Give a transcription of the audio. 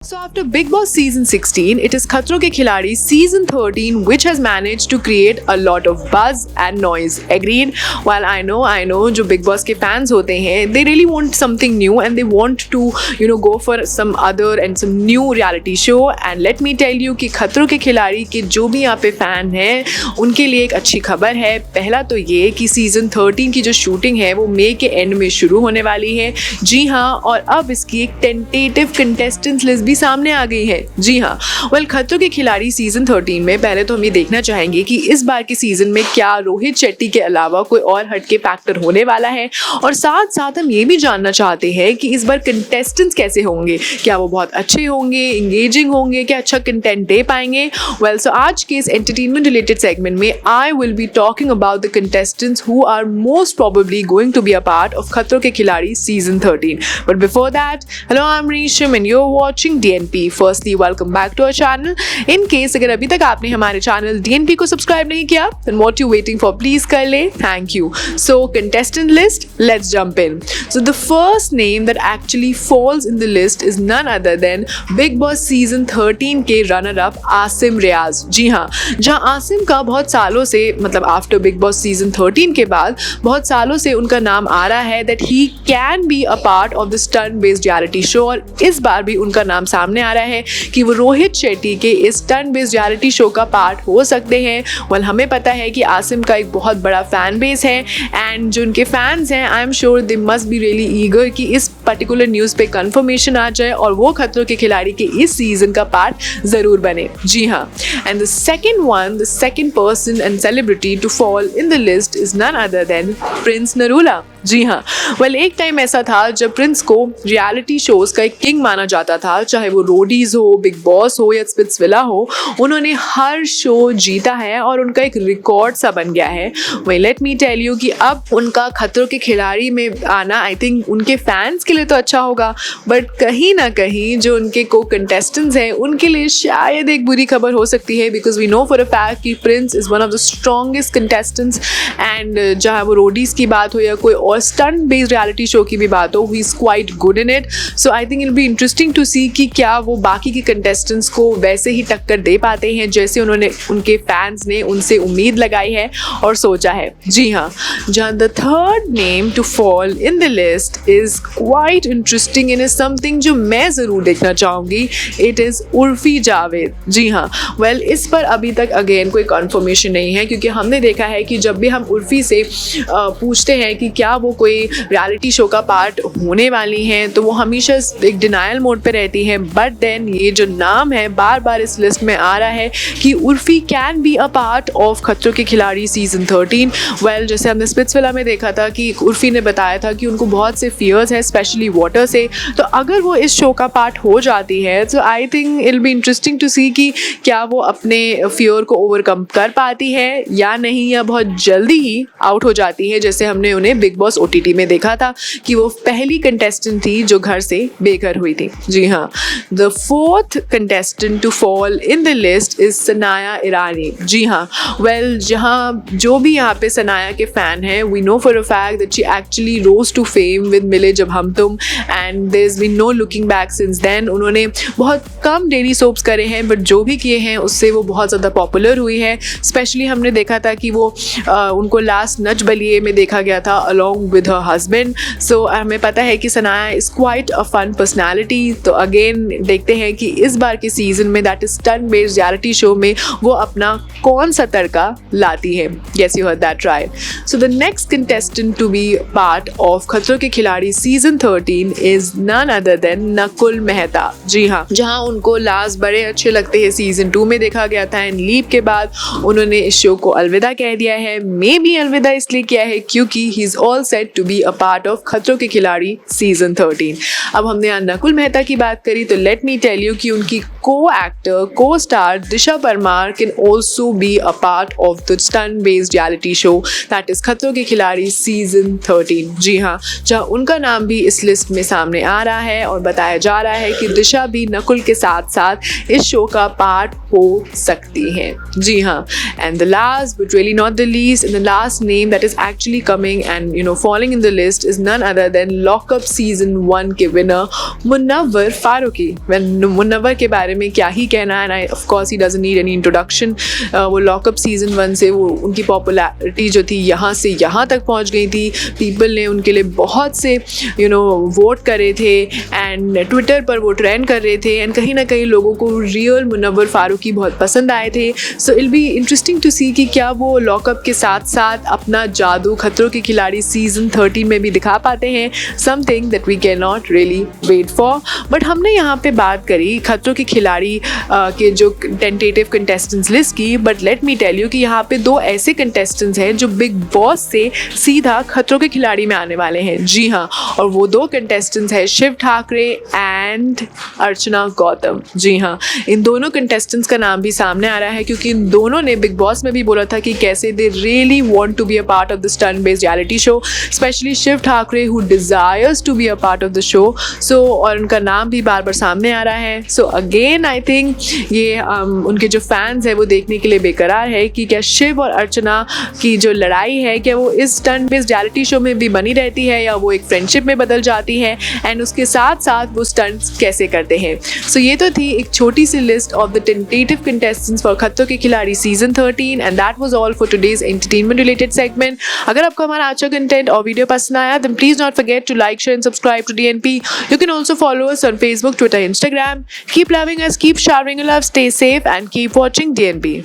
So after Big Boss season 16, it is Khatron Ke Khiladi season 13 which has managed to create a lot of buzz and noise. Agreed? While I know जो Big Boss के fans होते हैं, they really want something new and they want to go for some other and some new reality show. And let me tell you कि खतरों के खिलाड़ी के जो भी यहाँ पे fan हैं उनके लिए एक अच्छी खबर है. पहला तो ये कि सीजन 13 की जो शूटिंग है वो मई के एंड में शुरू होने वाली है. जी हाँ, और अब इसकी एक टेंटेटिव कंटेस्टेंट्स लिस्ट भी सामने आ गई है. जी हाँ, खतरों के खिलाड़ी सीजन 13 में पहले तो हम ये देखना चाहेंगे कि इस बार के सीजन में क्या रोहित शेट्टी के अलावा कोई और हटके फैक्टर होने वाला है, और साथ साथ हम ये भी जानना चाहते हैं कि इस बार कंटेस्टेंट्स कैसे होंगे. क्या वो बहुत अच्छे होंगे, इंगेजिंग होंगे, क्या अच्छा कंटेंट दे पाएंगे. सो आज के इस एंटरटेनमेंट रिलेटेड सेगमेंट में I will be talking about the contestants who are most probably going to be a part of Khatron Ke Khiladi season 13. But before that, hello, I am Resham and you are watching DNP. Firstly, welcome back to our channel. In case अगर अभी तक आपने हमारे channel DNP को subscribe नहीं किया, then what you waiting for? Please कर ले. Thank you. So contestant list, let's jump in. So the first name that actually falls in the list is none other than Big Boss season 13 के runner-up Asim रियाज. जी हाँ, जहाँ आसिम का बहुत सालों से after Big Boss season 13 के बाद बहुत सालों से उनका नाम आ रहा है that he can be a part of the stunt-based reality show, और इस बार भी उनका नाम सामने आ रहा है कि वो रोहित शेट्टी के इस स्टंट बेस्ड रियलिटी शो का पार्ट हो सकते हैं. हमें पता है कि आसिम का एक बहुत बड़ा फैन बेस है एंड जो उनके फैंस हैं, I am sure they must be really eager कि इस पर्टिकुलर न्यूज़ पे कंफर्मेशन आ जाए और वो खतरों के खिलाड़ी के इस सीजन का पार्ट ज़रूर बने. जी हाँ, and the second person and celebrity to fall in the list is none other than Prince Narula. जी हाँ, एक टाइम ऐसा था जब प्रिंस को रियलिटी शोज़ का एक किंग माना जाता था, चाहे वो रोडीज़ हो, बिग बॉस हो या स्पिट्सविला हो. उन्होंने हर शो जीता है और उनका एक रिकॉर्ड सा बन गया है. लेट मी टेल यू कि अब उनका खतरों के खिलाड़ी में आना आई थिंक उनके फैंस के लिए तो अच्छा होगा, बट कहीं ना कहीं जो उनके को कंटेस्टेंट्स हैं उनके लिए शायद एक बुरी खबर हो सकती है, because we know for a fact कि Prince is one of the strongest contestants. And जहाँ वो रोडीज़ की बात हो या कोई और स्टंट बेस्ड रियलिटी शो की भी बात हो, he is quite good in it. So I think it be interesting to see कि क्या वो बाकी के कंटेस्टेंट्स को वैसे ही टक्कर दे पाते हैं जैसे उनके फैंस ने उनसे उम्मीद लगाई है और सोचा है. जी हाँ, जहाँ the third name to fall in the list is quite interesting in is something जो मैं ज़रूर देखना चाहूँगी. It is Urfi Javed. जी हाँ, इस पर अभी तक अगेन कोई कन्फर्मेशन नहीं है, क्योंकि हमने देखा है कि जब भी हम उर्फी से पूछते हैं कि क्या वो कोई रियलिटी शो का पार्ट होने वाली हैं, तो वो हमेशा एक डिनायल मोड पे रहती हैं. बट देन ये जो नाम है बार बार इस लिस्ट में आ रहा है कि Urfi can be a part of Khatron Ke Khiladi season 13. जैसे हमने स्पिट्सविला में देखा था कि उर्फी ने बताया था कि उनको बहुत से फियर्स है, स्पेशली वाटर से. तो अगर वो इस शो का पार्ट हो जाती है तो I think it be interesting to see कि क्या वो अपने फियर को ओवरकम कर पाती है या नहीं, या बहुत जल्दी ही आउट हो जाती है, जैसे हमने उन्हें बिग बॉस OTT में देखा था कि वो पहली कंटेस्टेंट थी जो घर से बेघर हुई थी. जी हाँ, the fourth contestant to fall in the list is Sanaya Irani. जी हाँ, जहाँ जो भी यहाँ पे सनाया के फैन हैं, we know for a fact that she actually rose to fame with Miley Jab Hum Tum, and there is been no looking back since then. उन्होंने बहुत कम डेली सोप्स करे हैं, बट जो भी किए हैं उससे वो बहुत ज़्यादा पॉपुलर हुई है. स्पेशली हमने देखा था कि वो उनको लास्ट नच बलिए में देखा गया था along with her husband. So हमें पता है कि Sanaya is quite a fun personality. तो अगेन देखते हैं कि इस बार के सीजन में that is stunt based reality show में वो अपना कौन सा तड़का लाती है. Yes, you heard that right. So the next contestant to be part of Khatron Ke Khiladi season 13 is none other than Nakul Mehta. जी हाँ, जहाँ उनको लास्ट बड़े अच्छे लगते हैं सीजन 2 में देखा गया था, एंड लीप के बाद उन्होंने इस शो को अलविदा कह दिया है. मे भी अलविदा इसलिए किया है क्योंकि he is all set to be a part of Khatron Ke Khiladi season 13. अब हमने यहाँ नकुल मेहता की बात करी तो लेट मी टेल यू कि उनकी को star Disha Parmar can also be a part of the stunt based reality show that is खतरों के खिलाड़ी सीजन 13. जी हाँ, जहाँ उनका नाम भी इस लिस्ट में सामने आ रहा है और बताया जा रहा है कि दिशा भी नकुल के साथ साथ इस शो का पार्ट हो सकती हैं. जी हाँ, and the last but really not the least, and the last name that is actually coming and falling in the list is none other than Lockup Season 1 के विनर मुन्नवर फारूकी. मुन्नवर के बारे में क्या ही कहना, and I of course he doesn't need any introduction. वो lockup season 1 से वो उनकी पॉपुलैरिटी जो थी यहाँ से यहाँ तक पहुँच गई थी. पीपल ने उनके लिए बहुत से वोट करे थे एंड ट्विटर पर वो ट्रेंड कर रहे थे, एंड कहीं ना कहीं लोगों को रियल मुन्नवर फारूकी बहुत पसंद आए थे. So it be interesting to see कि क्या वो लॉकअप के साथ साथ अपना जादू खतरों के खिलाड़ी सीज़न 13 में भी दिखा पाते हैं. Something that we can not really wait for. But हमने यहाँ पे बात करी खतरों के खिलाड़ी के जो टेंटेटिव कंटेस्टेंट्स लिस्ट की, but let me tell you कि यहाँ पे 2 ऐसे कंटेस्टेंट्स हैं जो बिग बॉस से सीधा खतरों के खिलाड़ी में आने वाले हैं. जी हाँ, और वो 2 कंटेस्टेंट्स हैं शिव ठाकरे एंड अर्चना गौतम. जी हाँ, इन दोनों कंटेस्टेंट्स का नाम भी सामने आ रहा है क्योंकि इन दोनों ने बिग बॉस में भी बोला था कि कैसे they really want to be a part of the stunt based reality show, specially Shiv Thackeray who desires to be a part of the show. So और उनका नाम भी बार बार सामने आ रहा है. सो अगेन आई थिंक ये उनके जो फैंस हैं वो देखने के लिए बेकरार है कि क्या शिव और अर्चना की जो लड़ाई है क्या वो इस स्टंट बेस्ड रियलिटी शो में भी बनी रहती है या वो एक फ्रेंडशिप में बदल जाती है, एंड उसके साथ साथ वो स्टंट्स कैसे करते हैं. सो ये तो थी एक छोटी सी list of the tentative contestants for Khatron Ke Khiladi season 13, and that was all for today's entertainment related segment. अगर आपको हमारा आज का कंटेंट और वीडियो पसंद आया then please not forget to like, share and subscribe to DNP. You can also follow us on Facebook, Twitter, Instagram. Keep loving us, keep showering your love, stay safe and keep watching DNP.